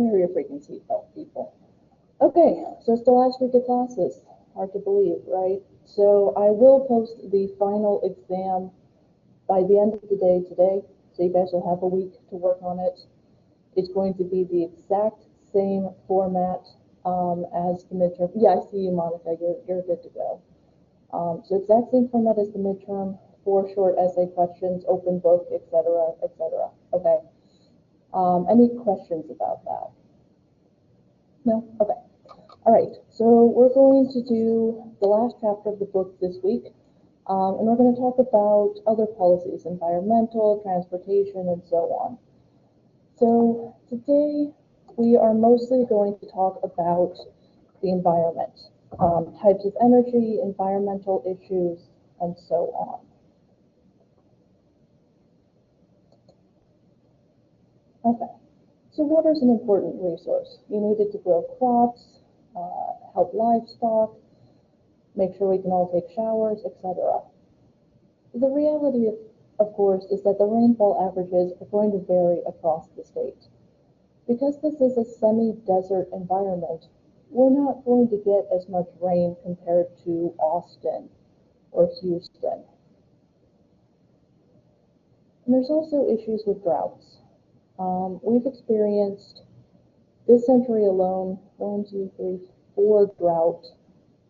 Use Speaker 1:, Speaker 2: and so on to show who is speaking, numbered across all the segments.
Speaker 1: Wear your freaking seatbelt, people. Okay, so it's the last week of classes. Hard to believe, right? So I will post the final exam by the end of the day today, so you guys will have a week to work on it. It's going to be the exact same format as the midterm. Yeah, I see you, Monica. You're good to go. So exact same format as the midterm, 4 short essay questions, open book, etc., etc. Okay. Any questions about that? No? Okay. All right. So we're going to do the last chapter of the book this week, and we're going to talk about other policies, environmental, transportation, and so on. So today we are mostly going to talk about the environment, types of energy, environmental issues, and so on. Okay, so water is an important resource. You need it to grow crops, help livestock, make sure we can all take showers, etc. The reality, of course, is that the rainfall averages are going to vary across the state. Because this is a semi-desert environment, we're not going to get as much rain compared to Austin or Houston. And there's also issues with droughts. We've experienced this century alone, 1, 2, 3, 4 drought,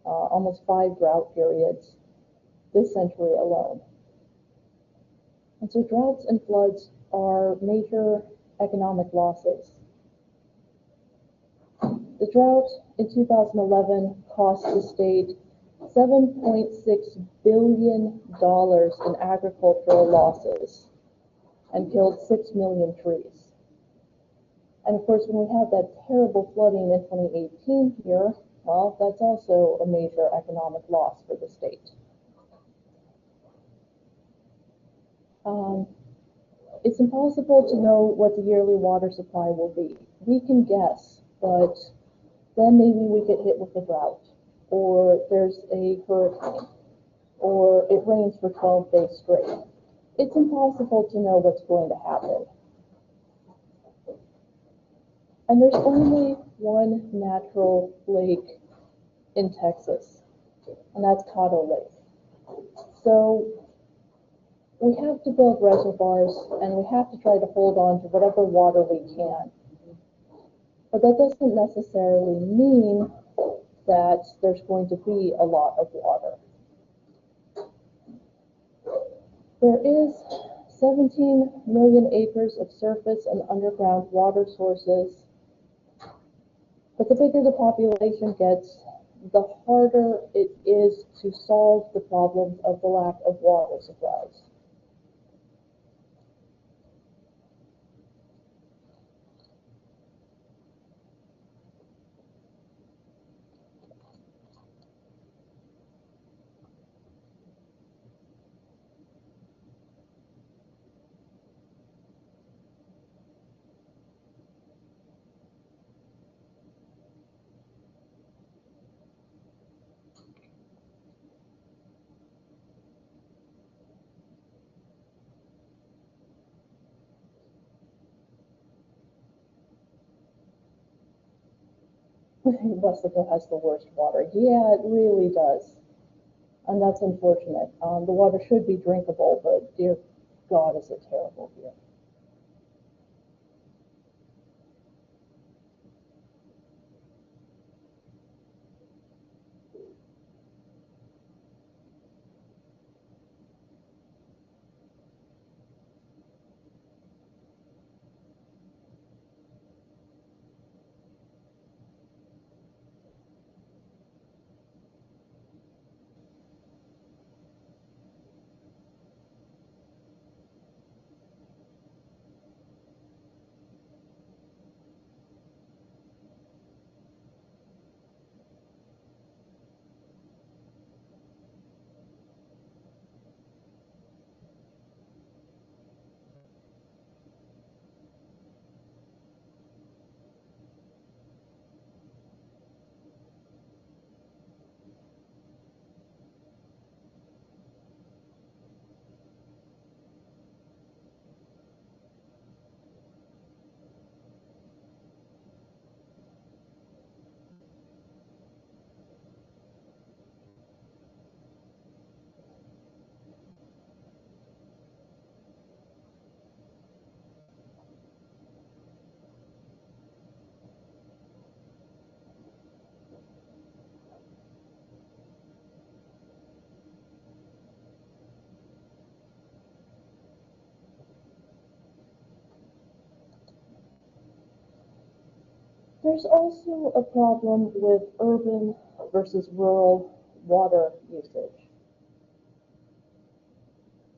Speaker 1: almost 5 drought periods this century alone. And so droughts and floods are major economic losses. The drought in 2011 cost the state $7.6 billion in agricultural losses and killed 6 million trees. And of course, when we had that terrible flooding in 2018 here, well, that's also a major economic loss for the state. It's impossible to know what the yearly water supply will be. We can guess, but then maybe we get hit with a drought, or there's a hurricane, or it rains for 12 days straight. It's impossible to know what's going to happen. And there's only one natural lake in Texas, and that's Caddo Lake. So we have to build reservoirs, and we have to try to hold on to whatever water we can. But that doesn't necessarily mean that there's going to be a lot of water. There is 17 million acres of surface and underground water sources, but the bigger the population gets, the harder it is to solve the problems of the lack of water supplies. Wesco has the worst water. Yeah, it really does. And that's unfortunate. The water should be drinkable, but dear God, is it terrible here. There's also a problem with urban versus rural water usage.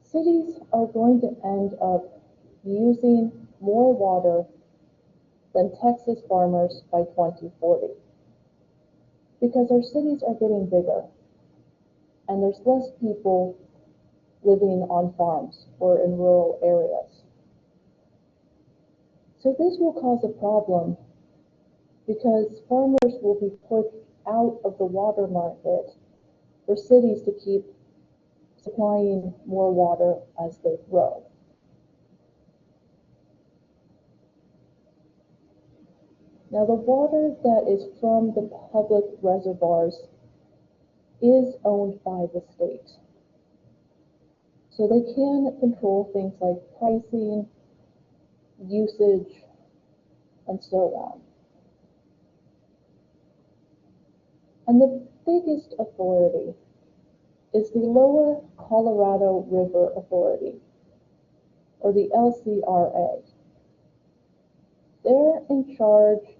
Speaker 1: Cities are going to end up using more water than Texas farmers by 2040 because our cities are getting bigger and there's less people living on farms or in rural areas. So this will cause a problem because farmers will be pushed out of the water market for cities to keep supplying more water as they grow. Now, the water that is from the public reservoirs is owned by the state. So they can control things like pricing, usage, and so on. And the biggest authority is the Lower Colorado River Authority, or the LCRA. They're in charge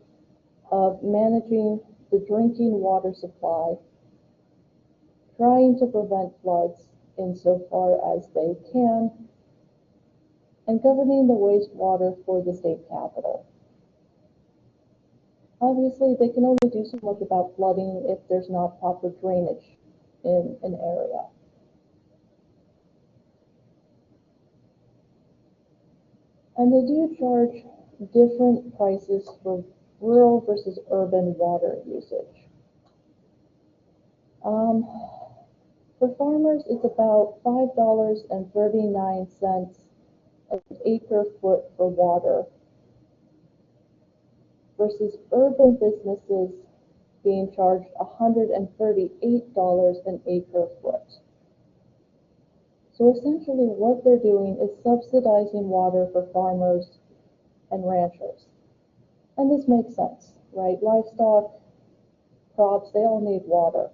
Speaker 1: of managing the drinking water supply, trying to prevent floods insofar as they can, and governing the wastewater for the state capital. Obviously, they can only do so much about flooding if there's not proper drainage in an area. And they do charge different prices for rural versus urban water usage. For farmers, it's about $5.39 an acre foot for water, versus urban businesses being charged $138 an acre foot. So essentially what they're doing is subsidizing water for farmers and ranchers. And this makes sense, right? Livestock, crops, they all need water.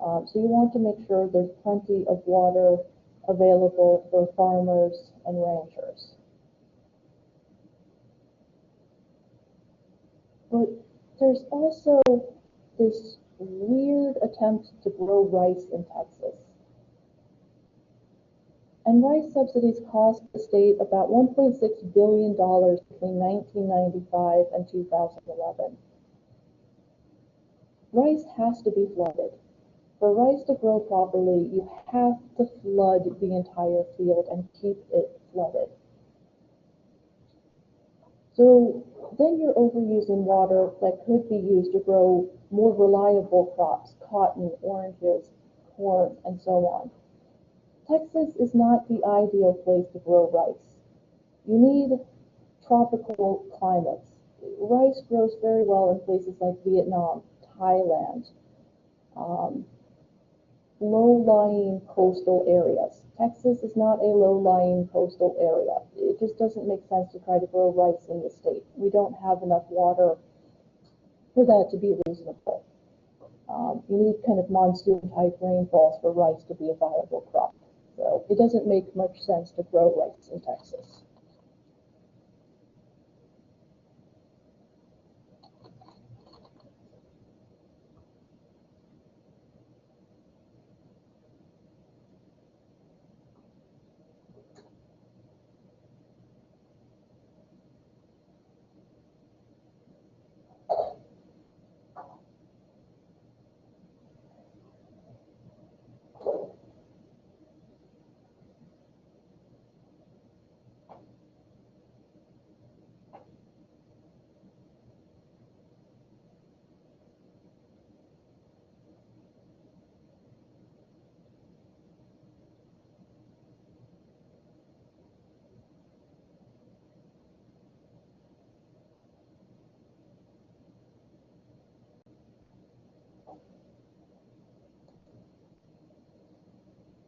Speaker 1: So you want to make sure there's plenty of water available for farmers and ranchers. But there's also this weird attempt to grow rice in Texas. And rice subsidies cost the state about $1.6 billion between 1995 and 2011. Rice has to be flooded. For rice to grow properly, you have to flood the entire field and keep it flooded. So then you're overusing water that could be used to grow more reliable crops, cotton, oranges, corn, and so on. Texas is not the ideal place to grow rice. You need tropical climates. Rice grows very well in places like Vietnam, Thailand, low-lying coastal areas. Texas is not a low-lying coastal area. It just doesn't make sense to try to grow rice in the state. We don't have enough water for that to be reasonable. You need kind of monsoon-type rainfalls for rice to be a viable crop. So it doesn't make much sense to grow rice in Texas.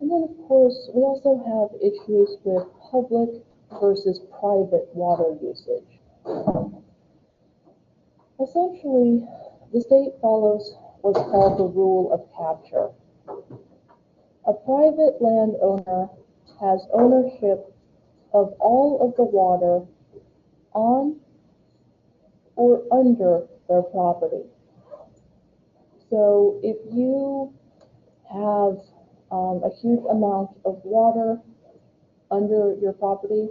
Speaker 1: And then, of course, we also have issues with public versus private water usage. Essentially, the state follows what's called the rule of capture. A private landowner has ownership of all of the water on or under their property. So if you have a huge amount of water under your property,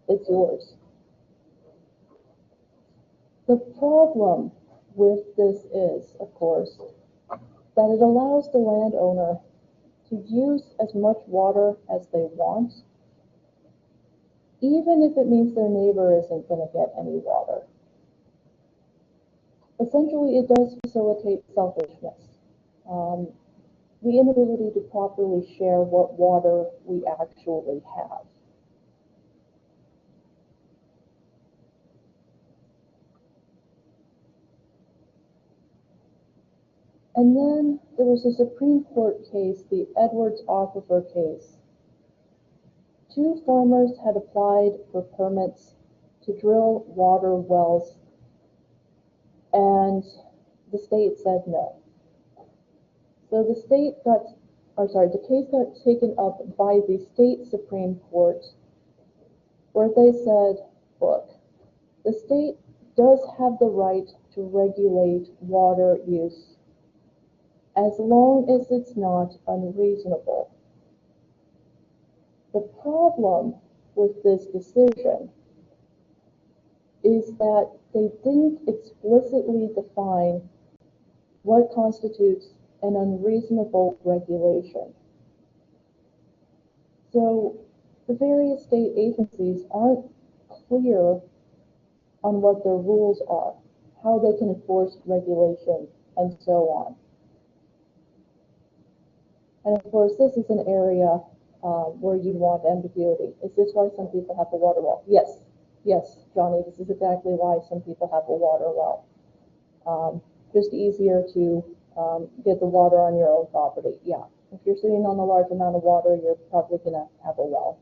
Speaker 1: it's yours. The problem with this is, of course, that it allows the landowner to use as much water as they want, even if it means their neighbor isn't going to get any water. Essentially, it does facilitate selfishness. The inability to properly share what water we actually have. And then there was a Supreme Court case, the Edwards Aquifer case. Two farmers had applied for permits to drill water wells, and the state said no. So the case got taken up by the state Supreme Court, where they said, look, the state does have the right to regulate water use as long as it's not unreasonable. The problem with this decision is that they didn't explicitly define what constitutes an unreasonable regulation. So the various state agencies aren't clear on what their rules are, how they can enforce regulation, and so on. And of course, this is an area where you'd want ambiguity. Is this why some people have a water well? Yes, yes, Johnny, this is exactly why some people have a water well. Just easier to get the water on your own property. Yeah, if you're sitting on a large amount of water, you're probably gonna have a well.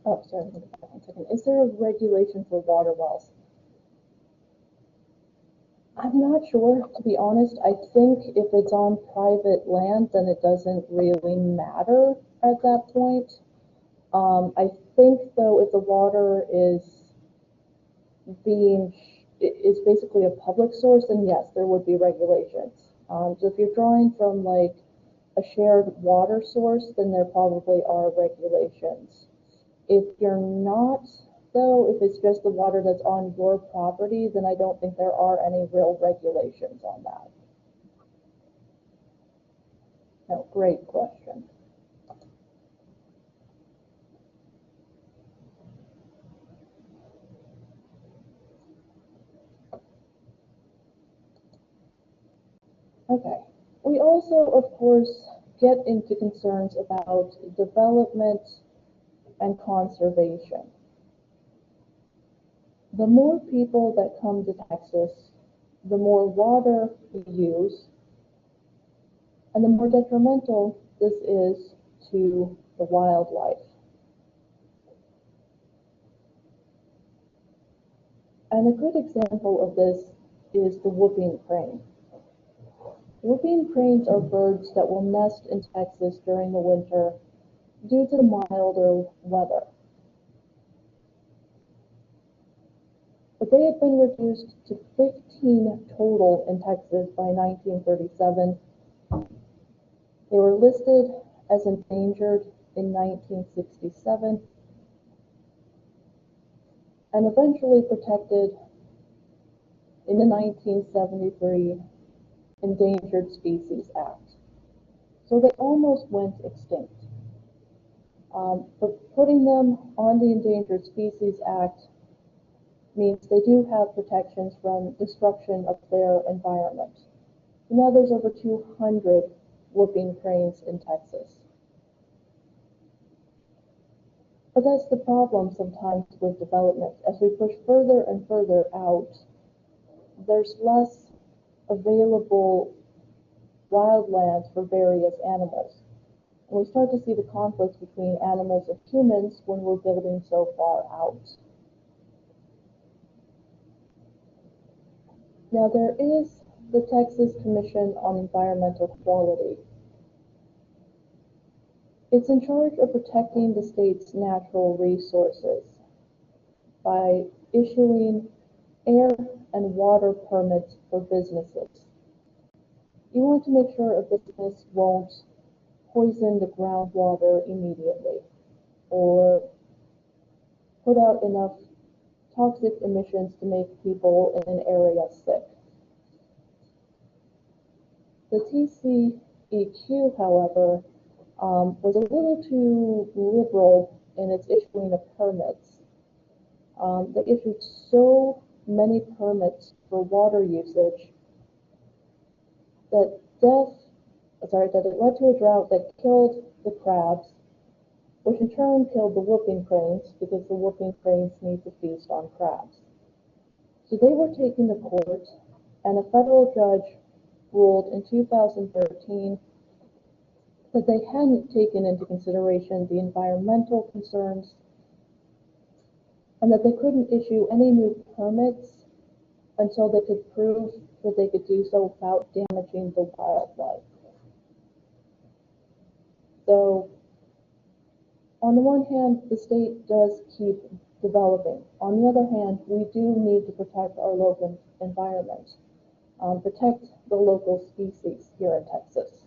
Speaker 1: Oh, sorry, one second. Is there a regulation for water wells? I'm not sure, to be honest. I think if it's on private land, then it doesn't really matter at that point. I think, though, if the water is basically a public source, then yes, there would be regulations. So if you're drawing from like a shared water source, then there probably are regulations. If you're not, though, if it's just the water that's on your property, then I don't think there are any real regulations on that. No, great question. Okay. We also, of course, get into concerns about development and conservation. The more people that come to Texas, the more water we use, and the more detrimental this is to the wildlife. And a good example of this is the whooping crane. Whooping cranes are birds that will nest in Texas during the winter due to the milder weather. But they had been reduced to 15 total in Texas by 1937. They were listed as endangered in 1967 and eventually protected in the 1973 Endangered Species Act. So they almost went extinct. But putting them on the Endangered Species Act means they do have protections from destruction of their environment. So now there's over 200 whooping cranes in Texas. But that's the problem sometimes with development. As we push further and further out, there's less available wildlands for various animals. And we start to see the conflicts between animals and humans when we're building so far out. Now there is the Texas Commission on Environmental Quality. It's in charge of protecting the state's natural resources by issuing air and water permits for businesses. You want to make sure a business won't poison the groundwater immediately or put out enough toxic emissions to make people in an area sick. The TCEQ, however, was a little too liberal in its issuing of permits. They issued so many permits for water usage that it led to a drought that killed the crabs, which in turn killed the whooping cranes because the whooping cranes need to feast on crabs. So they were taken to court, and a federal judge ruled in 2013 that they hadn't taken into consideration the environmental concerns and that they couldn't issue any new permits until they could prove that they could do so without damaging the wildlife. So, on the one hand, the state does keep developing. On the other hand, we do need to protect our local environment, protect the local species here in Texas.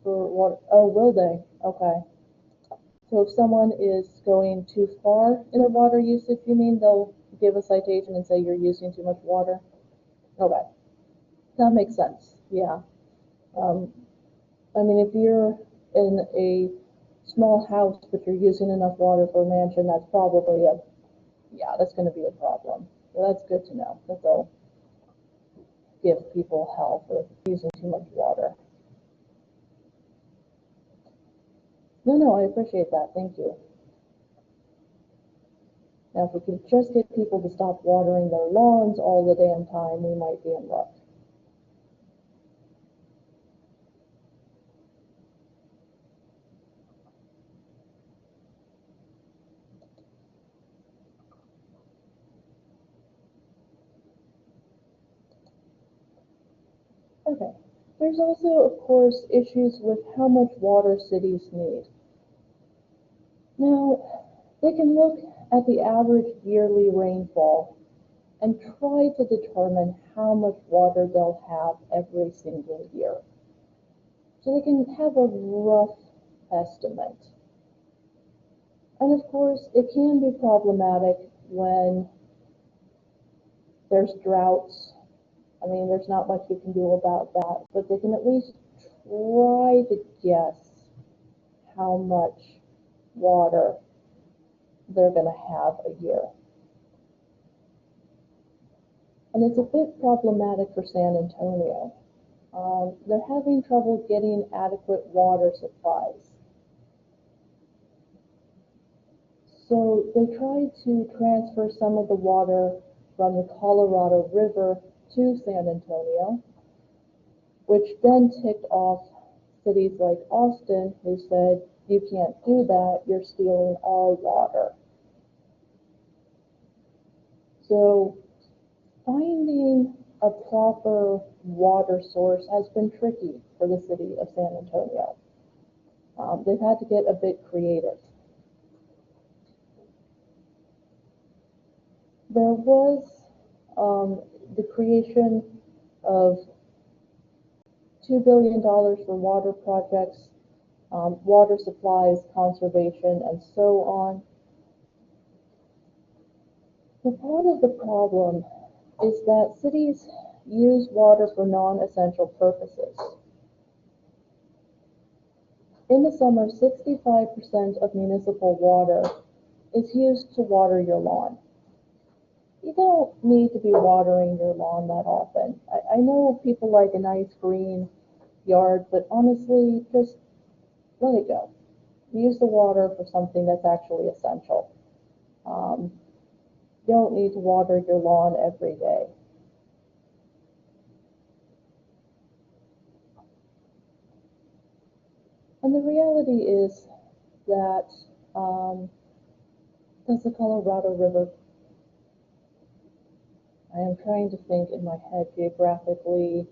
Speaker 1: For what? Oh, will they? Okay. So if someone is going too far in their water usage, you mean they'll give a citation and say you're using too much water? Okay. That makes sense. Yeah. I mean, if you're in a small house but you're using enough water for a mansion, that's probably that's going to be a problem. So that's good to know that they'll give people hell for using too much water. No, I appreciate that. Thank you. Now, if we could just get people to stop watering their lawns all the damn time, we might be in luck. Okay. There's also, of course, issues with how much water cities need. Now, they can look at the average yearly rainfall and try to determine how much water they'll have every single year. So they can have a rough estimate. And of course, it can be problematic when there's droughts. I mean, there's not much you can do about that, but they can at least try to guess how much water they're going to have a year. And it's a bit problematic for San Antonio. They're having trouble getting adequate water supplies. So they tried to transfer some of the water from the Colorado River to San Antonio, which then ticked off cities like Austin, who said, you can't do that, you're stealing our water. So finding a proper water source has been tricky for the city of San Antonio. They've had to get a bit creative. There was the creation of $2 billion for water projects, water supplies, conservation, and so on. But part of the problem is that cities use water for non-essential purposes. In the summer, 65% of municipal water is used to water your lawn. You don't need to be watering your lawn that often. I know people like a nice green yard, but honestly, just let it go. Use the water for something that's actually essential. You don't need to water your lawn every day. And the reality is that does the Colorado River, I am trying to think in my head geographically.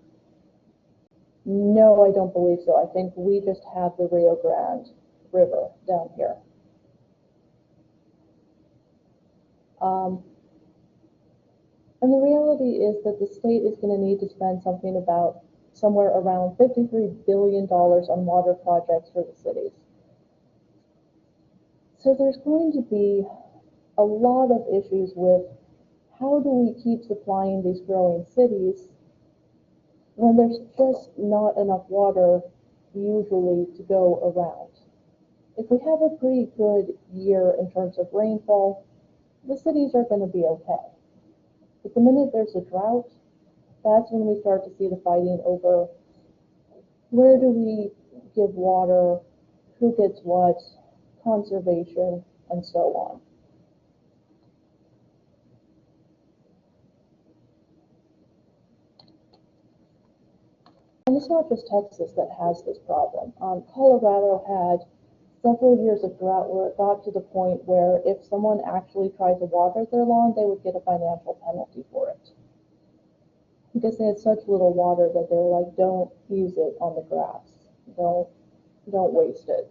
Speaker 1: No, I don't believe so. I think we just have the Rio Grande River down here. And the reality is that the state is going to need to spend something about somewhere around $53 billion on water projects for the cities. So there's going to be a lot of issues with how do we keep supplying these growing cities when there's just not enough water usually to go around. If we have a pretty good year in terms of rainfall, the cities are going to be okay. But the minute there's a drought, that's when we start to see the fighting over where do we give water, who gets what, conservation, and so on. And it's not just Texas that has this problem. Colorado had several years of drought where it got to the point where if someone actually tried to water their lawn, they would get a financial penalty for it. Because they had such little water that they were like, don't use it on the grass. Don't waste it.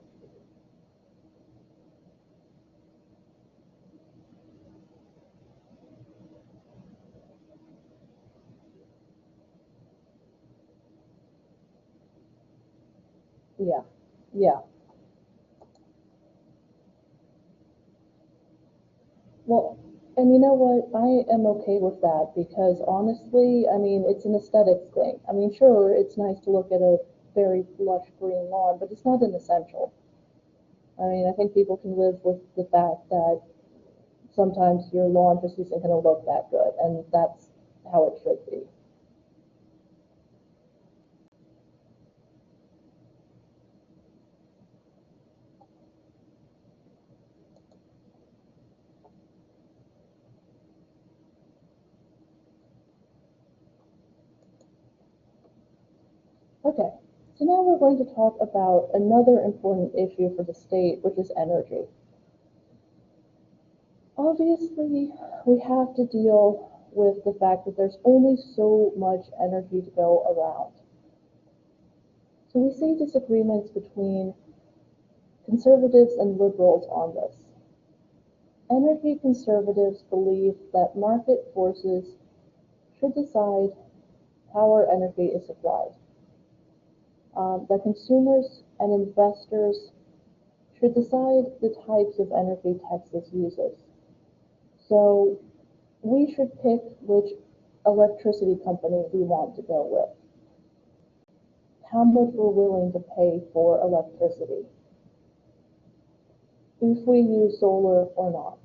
Speaker 1: Yeah. Well, and you know what? I am okay with that because honestly, I mean, it's an aesthetics thing. I mean, sure, it's nice to look at a very lush green lawn, but it's not an essential. I mean, I think people can live with the fact that sometimes your lawn just isn't going to look that good, and that's how it should be. Okay, so now we're going to talk about another important issue for the state, which is energy. Obviously, we have to deal with the fact that there's only so much energy to go around. So we see disagreements between conservatives and liberals on this. Energy conservatives believe that market forces should decide how our energy is supplied. That consumers and investors should decide the types of energy Texas uses. So we should pick which electricity company we want to go with, how much we're willing to pay for electricity, if we use solar or not.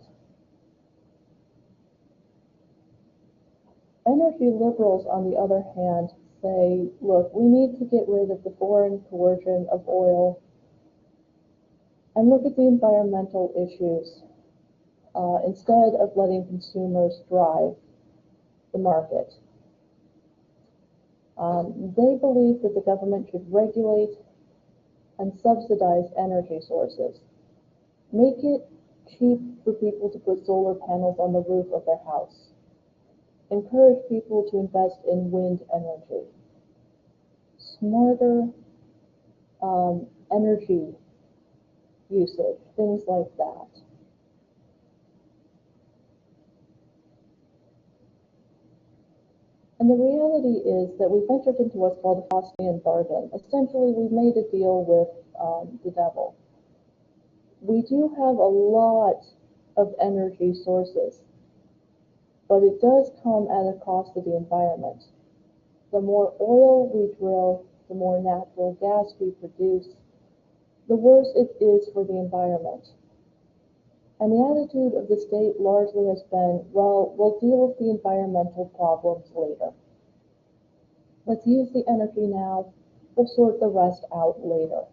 Speaker 1: Energy liberals, on the other hand, say, look, we need to get rid of the foreign coercion of oil and look at the environmental issues instead of letting consumers drive the market. They believe that the government should regulate and subsidize energy sources. Make it cheap for people to put solar panels on the roof of their house. Encourage people to invest in wind energy. Smarter energy usage, things like that. And the reality is that we've entered into what's called a Faustian bargain. Essentially, we've made a deal with the devil. We do have a lot of energy sources, but it does come at a cost to the environment. The more oil we drill, the more natural gas we produce, the worse it is for the environment. And the attitude of the state largely has been, well, we'll deal with the environmental problems later. Let's use the energy now, we'll sort the rest out later.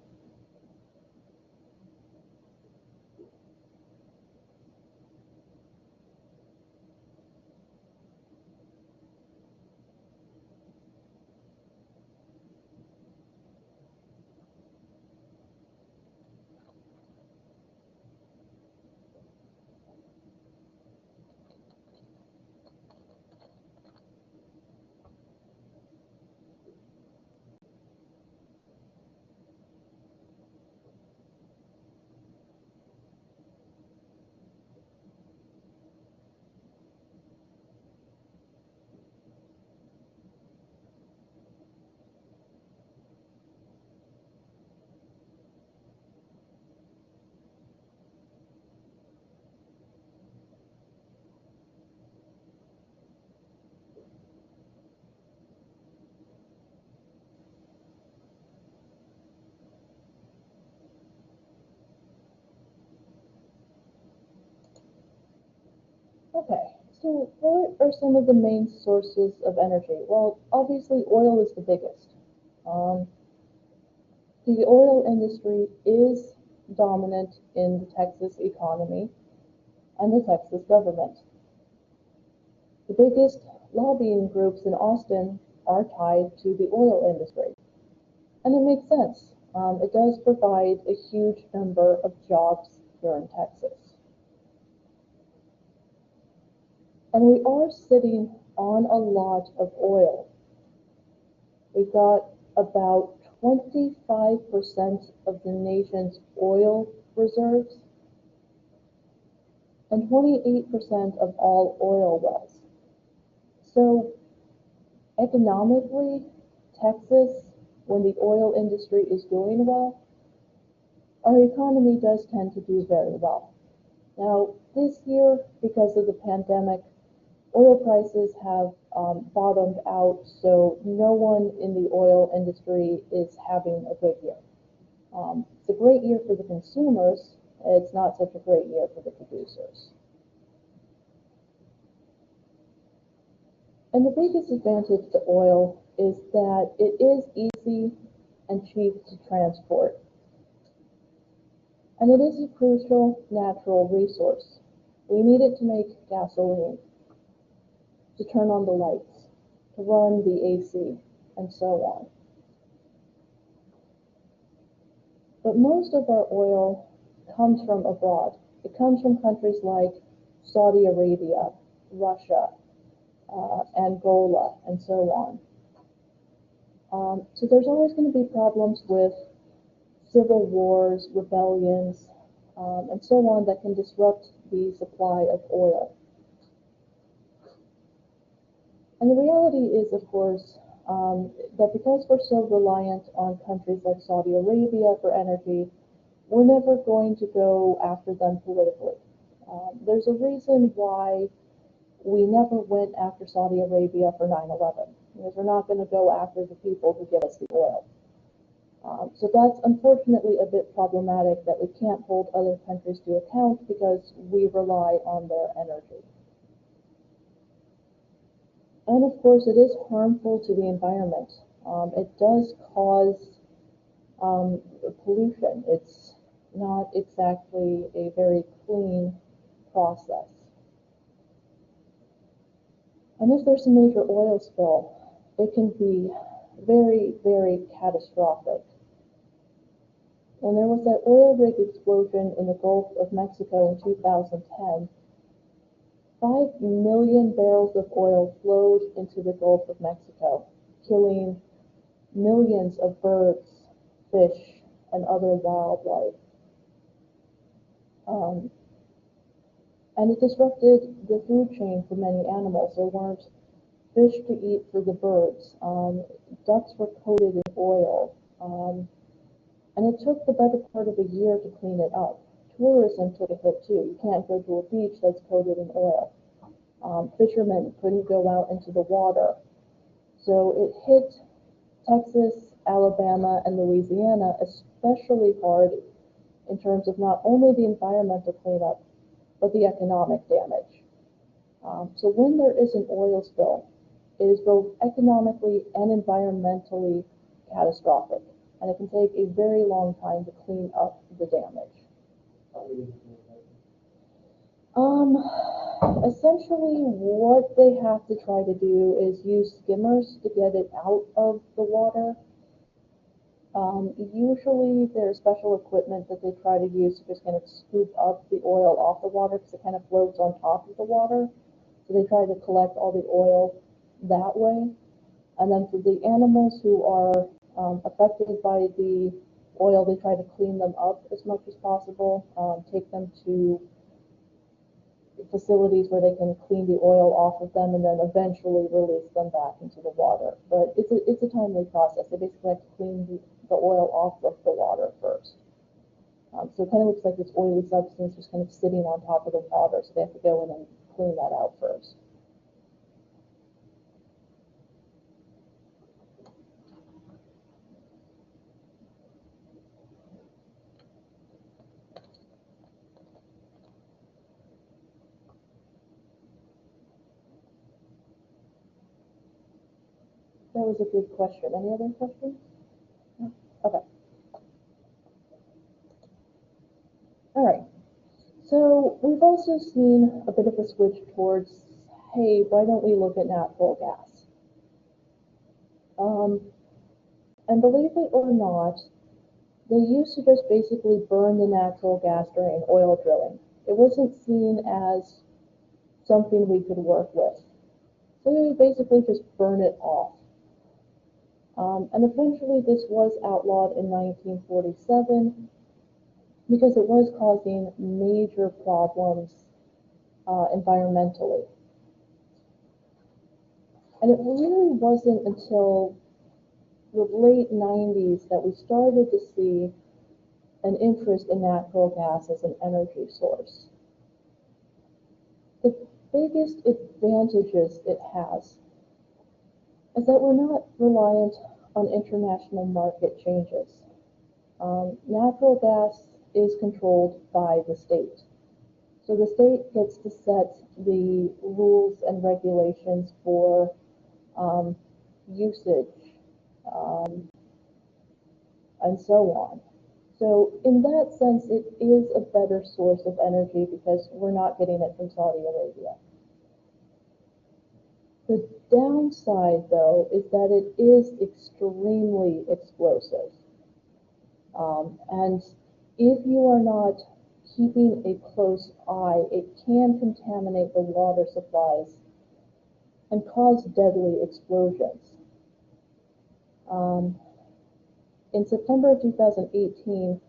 Speaker 1: Okay, so what are some of the main sources of energy? Well, obviously oil is the biggest. The oil industry is dominant in the Texas economy and the Texas government. The biggest lobbying groups in Austin are tied to the oil industry. And it makes sense. It does provide a huge number of jobs here in Texas. And we are sitting on a lot of oil. We've got about 25% of the nation's oil reserves and 28% of all oil wells. So economically, Texas, when the oil industry is doing well, our economy does tend to do very well. Now, this year, because of the pandemic, oil prices have bottomed out, so no one in the oil industry is having a good year. It's a great year for the consumers. It's not such a great year for the producers. And the biggest advantage to oil is that it is easy and cheap to transport. And it is a crucial natural resource. We need it to make gasoline, to turn on the lights, to run the AC, and so on. But most of our oil comes from abroad. It comes from countries like Saudi Arabia, Russia, Angola, and so on. So there's always going to be problems with civil wars, rebellions, and so on that can disrupt the supply of oil. And the reality is, of course, that because we're so reliant on countries like Saudi Arabia for energy, we're never going to go after them politically. There's a reason why we never went after Saudi Arabia for 9/11, because we're not going to go after the people who give us the oil. So that's unfortunately a bit problematic that we can't hold other countries to account because we rely on their energy. And of course, it is harmful to the environment. It does cause pollution. It's not exactly a very clean process. And if there's a major oil spill, it can be very, very catastrophic. When there was that oil rig explosion in the Gulf of Mexico in 2010, 5 million barrels of oil flowed into the Gulf of Mexico, killing millions of birds, fish, and other wildlife. And it disrupted the food chain for many animals. There weren't fish to eat for the birds. Ducks were coated in oil. And it took the better part of a year to clean it up. Tourism took a hit too. You can't go to a beach that's coated in oil. Fishermen couldn't go out into the water. So it hit Texas, Alabama, and Louisiana especially hard in terms of not only the environmental cleanup, but the economic damage. So when there is an oil spill, it is both economically and environmentally catastrophic, and it can take a very long time to clean up the damage. Essentially, what they have to try to do is use skimmers to get it out of the water. Usually, there's special equipment that they try to use to just kind of scoop up the oil off the water because it kind of floats on top of the water. So they try to collect all the oil that way. And then for the animals who are affected by the oil, they try to clean them up as much as possible, take them to facilities where they can clean the oil off of them and then eventually release them back into the water. But it's a timely process. They basically have to clean the oil off of the water first. So it kind of looks like this oily substance just kind of sitting on top of the water, so they have to go in and clean that out first. That was a good question. Any other questions? No? Okay. All right. So we've also seen a bit of a switch towards, hey, why don't we look at natural gas? And believe it or not, they used to just basically burn the natural gas during oil drilling. It wasn't seen as something we could work with. So they would basically just burn it off. And eventually this was outlawed in 1947 because it was causing major problems environmentally. And it really wasn't until the late 90s that we started to see an interest in natural gas as an energy source. The biggest advantages it has is that we're not reliant on international market changes. Natural gas is controlled by the state. So the state gets to set the rules and regulations for usage and so on. So in that sense, it is a better source of energy because we're not getting it from Saudi Arabia. The downside, though, is that it is extremely explosive. And if you are not keeping a close eye, it can contaminate the water supplies and cause deadly explosions. Um, in September of 2018,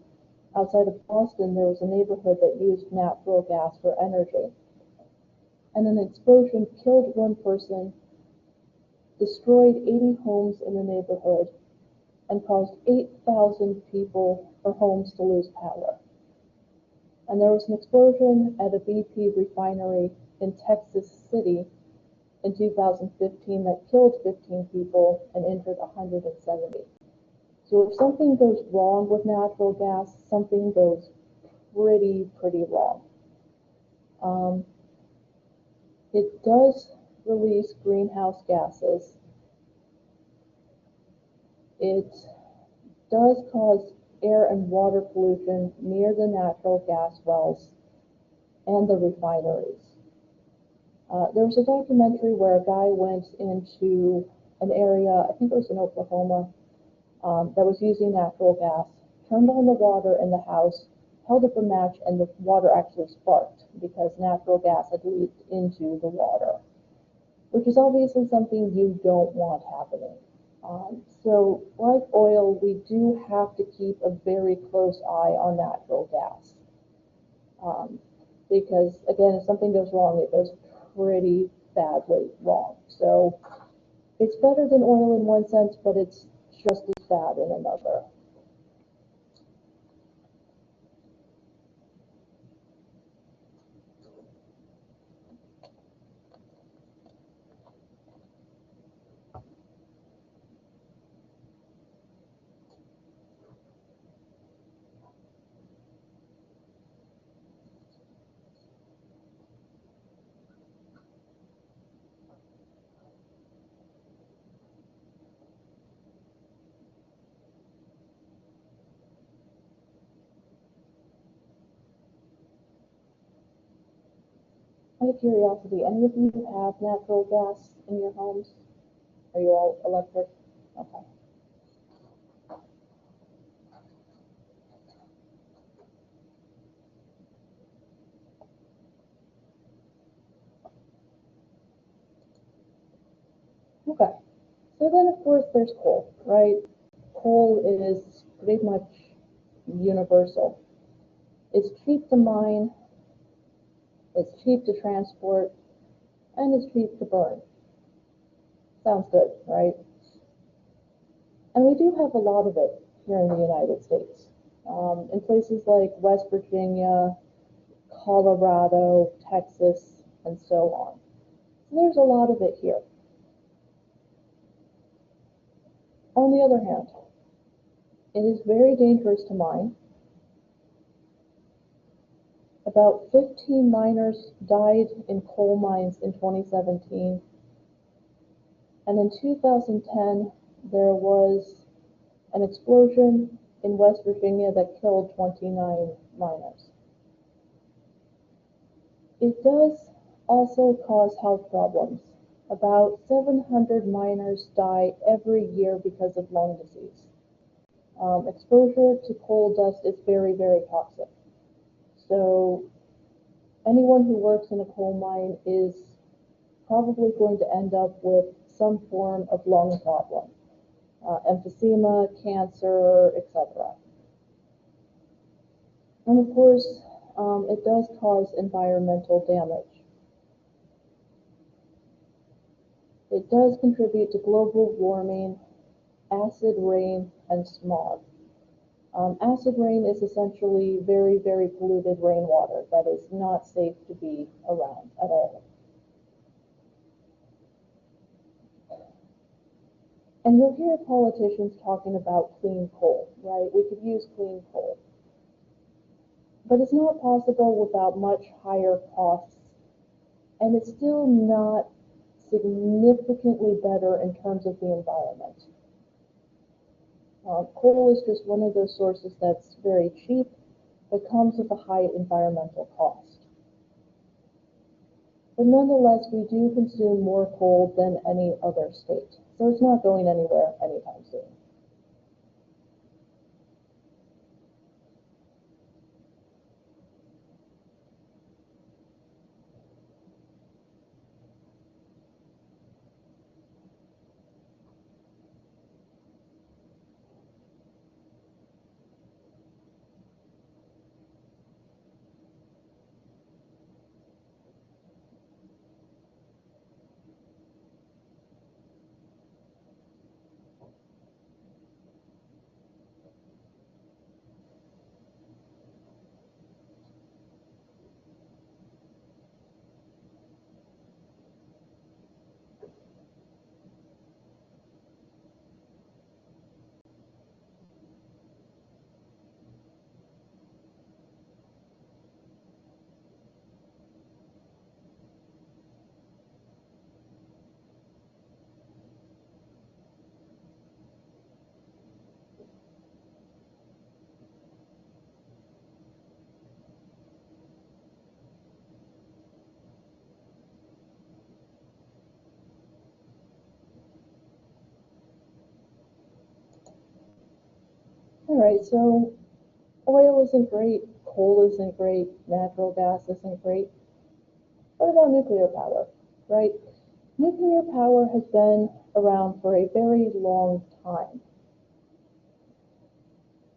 Speaker 1: outside of Boston, there was a neighborhood that used natural gas for energy. And an explosion killed one person, destroyed 80 homes in the neighborhood, and caused 8,000 people or homes to lose power. And there was an explosion at a BP refinery in Texas City in 2015 that killed 15 people and injured 170. So if something goes wrong with natural gas, something goes pretty wrong. It does release greenhouse gases. It does cause air and water pollution near the natural gas wells and the refineries. There was a documentary where a guy went into an area, I think it was in Oklahoma, that was using natural gas, turned on the water in the house, held up a match, and the water actually sparked because natural gas had leaked into the water, which is obviously something you don't want happening. So like oil, we do have to keep a very close eye on natural gas. Because again, if something goes wrong, it goes pretty badly wrong. So it's better than oil in one sense, but it's just as bad in another. Out of curiosity, any of you have natural gas in your homes? Are you all electric? Okay. Okay. So then, of course, there's coal, right? Coal is pretty much universal. It's cheap to mine, it's cheap to transport, and it's cheap to burn. Sounds good, right? And we do have a lot of it here in the United States. In places like West Virginia, Colorado, Texas, and so on. So there's a lot of it here. On the other hand, it is very dangerous to mine. About 15 miners died in coal mines in 2017. And in 2010, there was an explosion in West Virginia that killed 29 miners. It does also cause health problems. About 700 miners die every year because of lung disease. Exposure to coal dust is very toxic. So anyone who works in a coal mine is probably going to end up with some form of lung problem, emphysema, cancer, etc. And of course, it does cause environmental damage. It does contribute to global warming, acid rain, and smog. Acid rain is essentially very polluted rainwater that is not safe to be around at all. And you'll hear politicians talking about clean coal, right? We could use clean coal. But it's not possible without much higher costs, and it's still not significantly better in terms of the environment. Coal is just one of those sources that's very cheap, but comes with a high environmental cost. But nonetheless, we do consume more coal than any other state, so it's not going anywhere anytime soon. All right, so oil isn't great, coal isn't great, natural gas isn't great. What about nuclear power, right? Nuclear power has been around for a very long time.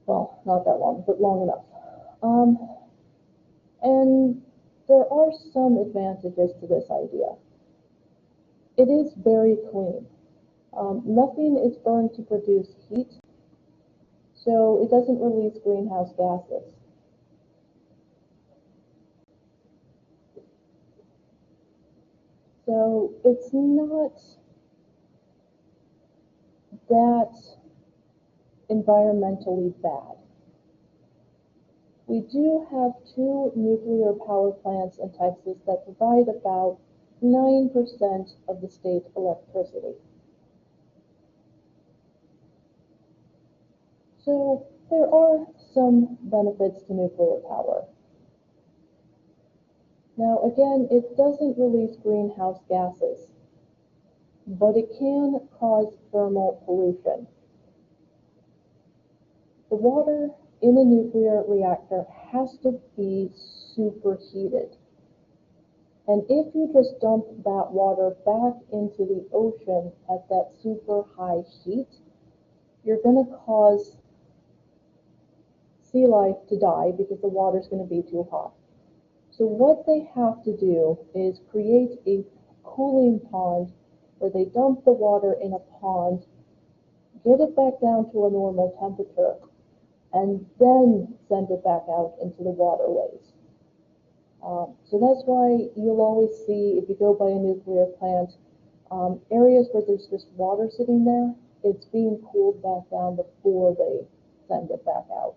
Speaker 1: Well, not that long, but long enough. And there are some advantages to this idea. It is very clean. Nothing is burned to produce heat, so it doesn't release greenhouse gases. So it's not that environmentally bad. We do have 2 nuclear power plants in Texas that provide about 9% of the state electricity. So there are some benefits to nuclear power. Now again, it doesn't release greenhouse gases, but it can cause thermal pollution. The water in a nuclear reactor has to be superheated. And if you just dump that water back into the ocean at that super high heat, you're going to cause sea life to die because the water's going to be too hot. So what they have to do is create a cooling pond where they dump the water in a pond, get it back down to a normal temperature, and then send it back out into the waterways. So that's why you'll always see, if you go by a nuclear plant, areas where there's just water sitting there, it's being cooled back down before they send it back out.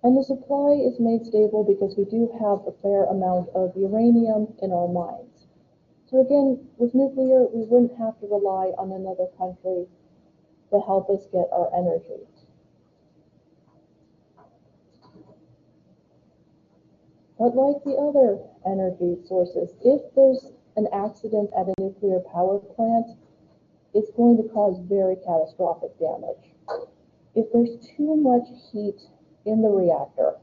Speaker 1: And the supply is made stable because we do have a fair amount of uranium in our mines. So again, with nuclear, we wouldn't have to rely on another country to help us get our energy. But like the other energy sources, if there's an accident at a nuclear power plant, it's going to cause very catastrophic damage. If there's too much heat in the reactor,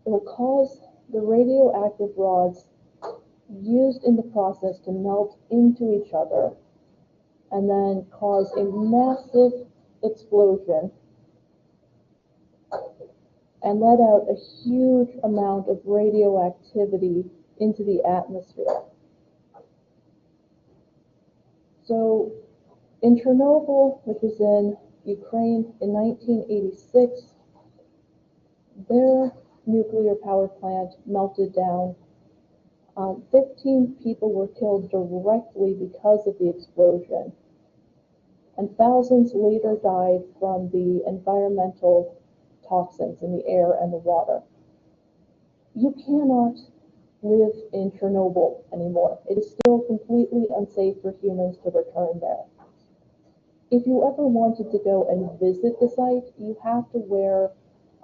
Speaker 1: it will cause the radioactive rods used in the process to melt into each other and then cause a massive explosion and let out a huge amount of radioactivity into the atmosphere. So in Chernobyl, which is in Ukraine, in 1986, their nuclear power plant melted down. 15 people were killed directly because of the explosion, and thousands later died from the environmental toxins in the air and the water. You cannot live in Chernobyl anymore. It is still completely unsafe for humans to return there. If you ever wanted to go and visit the site, you have to wear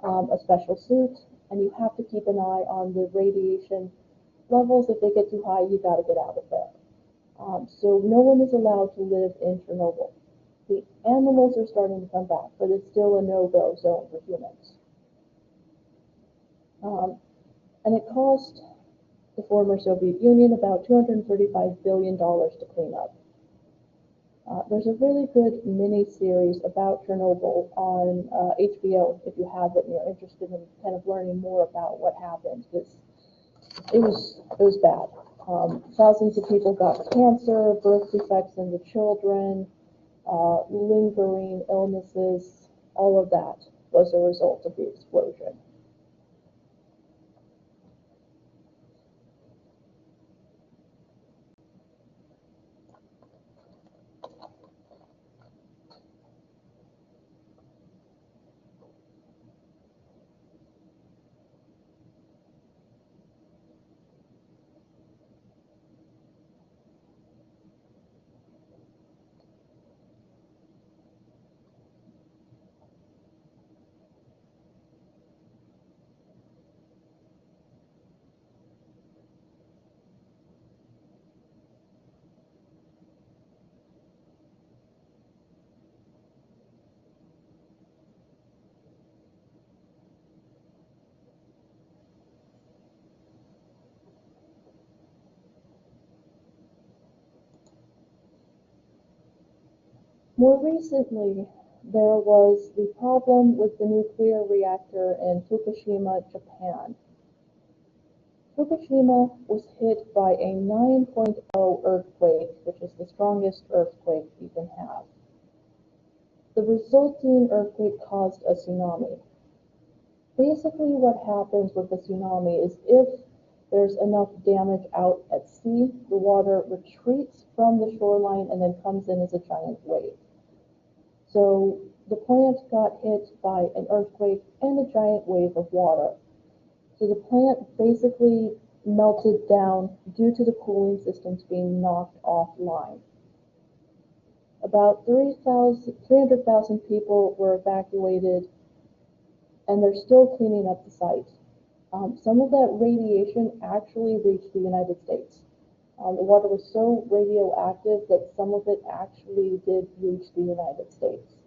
Speaker 1: a special suit, and you have to keep an eye on the radiation levels. If they get too high, you got to get out of there. So no one is allowed to live in Chernobyl. The animals are starting to come back, but it's still a no-go zone for humans. And it cost the former Soviet Union about $235 billion to clean up. There's a really good mini-series about Chernobyl on HBO, if you have it and you're interested in kind of learning more about what happened, because it was bad. Thousands of people got cancer, birth defects in the children, lingering illnesses, all of that was a result of the explosion. More recently, there was the problem with the nuclear reactor in Fukushima, Japan. Fukushima was hit by a 9.0 earthquake, which is the strongest earthquake you can have. The resulting earthquake caused a tsunami. Basically, what happens with the tsunami is if there's enough damage out at sea, the water retreats from the shoreline and then comes in as a giant wave. So the plant got hit by an earthquake and a giant wave of water. So the plant basically melted down due to the cooling systems being knocked offline. About 300,000 people were evacuated, and they're still cleaning up the site. Some of that radiation actually reached the United States. The water was so radioactive that some of it actually did reach the United States.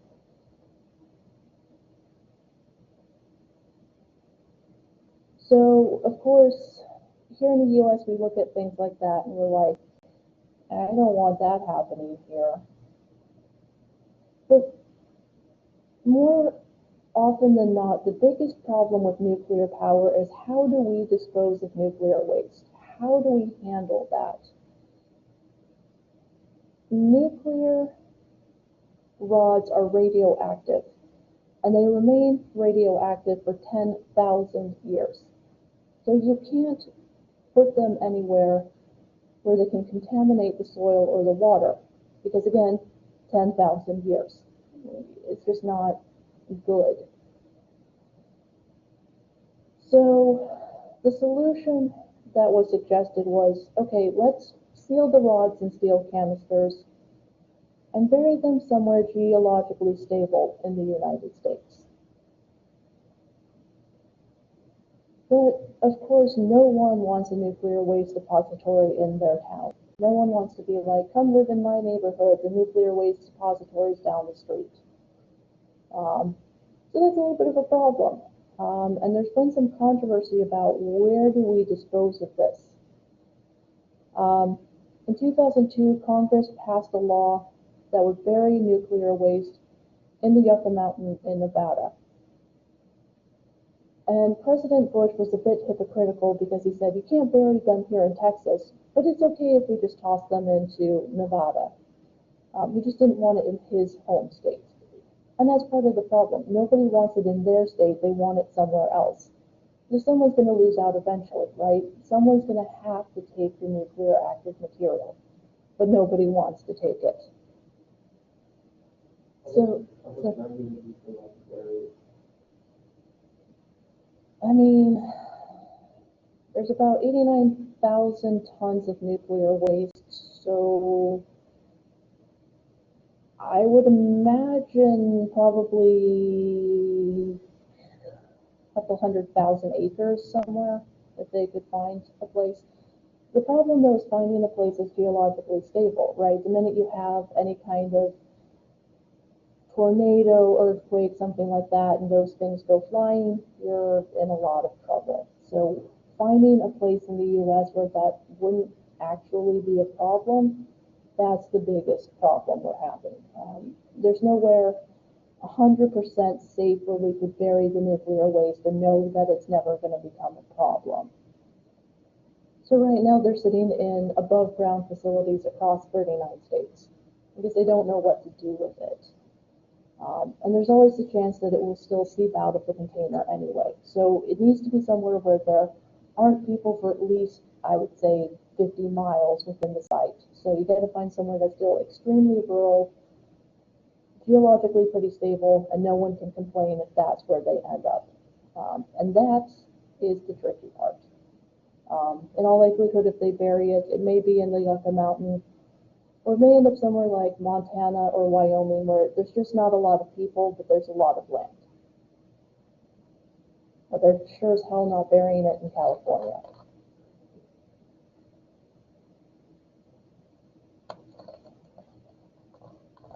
Speaker 1: So, of course, here in the US, we look at things like that and we're like, I don't want that happening here. But more often than not, the biggest problem with nuclear power is how do we dispose of nuclear waste? How do we handle that? Nuclear rods are radioactive, and they remain radioactive for 10,000 years. So you can't put them anywhere where they can contaminate the soil or the water, because again, 10,000 years. It's just not good. So the solution that was suggested was, okay, let's seal the rods in steel canisters and bury them somewhere geologically stable in the United States. But of course, no one wants a nuclear waste depository in their town. No one wants to be like, come live in my neighborhood, the nuclear waste depository is down the street. So that's a little bit of a problem. And there's been some controversy about where do we dispose of this. In 2002, Congress passed a law that would bury nuclear waste in the Yucca Mountain in Nevada. And President Bush was a bit hypocritical because he said, you can't bury them here in Texas, but it's okay if we just toss them into Nevada. He just didn't want it in his home state. And that's part of the problem. Nobody wants it in their state, they want it somewhere else. So someone's going to lose out eventually, right? Someone's going to have to take the nuclear active material, but nobody wants to take it. I mean, there's about 89,000 tons of nuclear waste, so I would imagine probably a couple 100,000 acres somewhere if they could find a place. The problem though is finding a place that's geologically stable, right? The minute you have any kind of tornado, earthquake, something like that, and those things go flying, you're in a lot of trouble. So finding a place in the US where that wouldn't actually be a problem, that's the biggest problem we're having. There's nowhere 100% safe where we could bury the nuclear waste and know that it's never going to become a problem. So right now they're sitting in above ground facilities across 39 states because they don't know what to do with it. And there's always a chance that it will still seep out of the container anyway. So it needs to be somewhere where there aren't people for at least, I would say, 50 miles within the site. So you got to find somewhere that's still extremely rural, geologically pretty stable, and no one can complain if that's where they end up. And that is the tricky part. In all likelihood, if they bury it, it may be in the Yucca Mountain, or it may end up somewhere like Montana or Wyoming where there's just not a lot of people, but there's a lot of land. But they're sure as hell not burying it in California.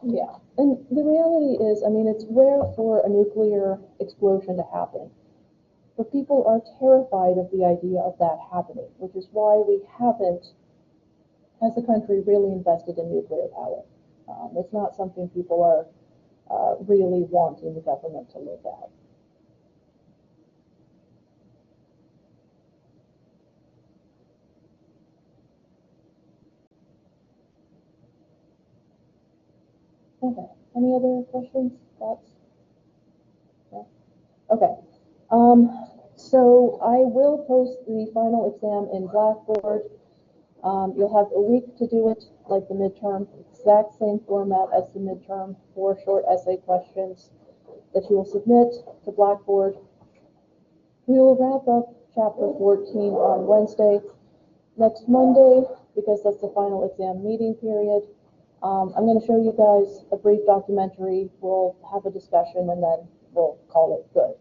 Speaker 1: Yeah, and the reality is, I mean, it's rare for a nuclear explosion to happen. But people are terrified of the idea of that happening, which is why we haven't, as a country, really invested in nuclear power. It's not something people are really wanting the government to look at. Okay, any other questions, thoughts? No? Okay, so I will post the final exam in Blackboard. You'll have a week to do it, like the midterm, exact same format as the midterm, 4 short essay questions that you will submit to Blackboard. We will wrap up chapter 14 on Wednesday. Next Monday, because that's the final exam meeting period, I'm going to show you guys a brief documentary. We'll have a discussion and then we'll call it good.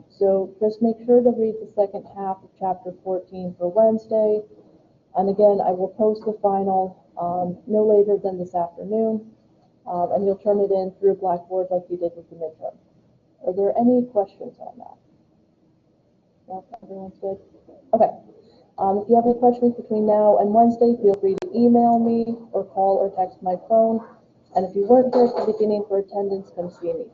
Speaker 1: So just make sure to read the second half of chapter 14 for Wednesday. And again, I will post the final no later than this afternoon, and you'll turn it in through Blackboard like you did with the midterm. Are there any questions on that? No, everyone's good? Okay. If you have any questions between now and Wednesday, feel free to email me or call or text my phone. And if you weren't here at the beginning for attendance, come see me.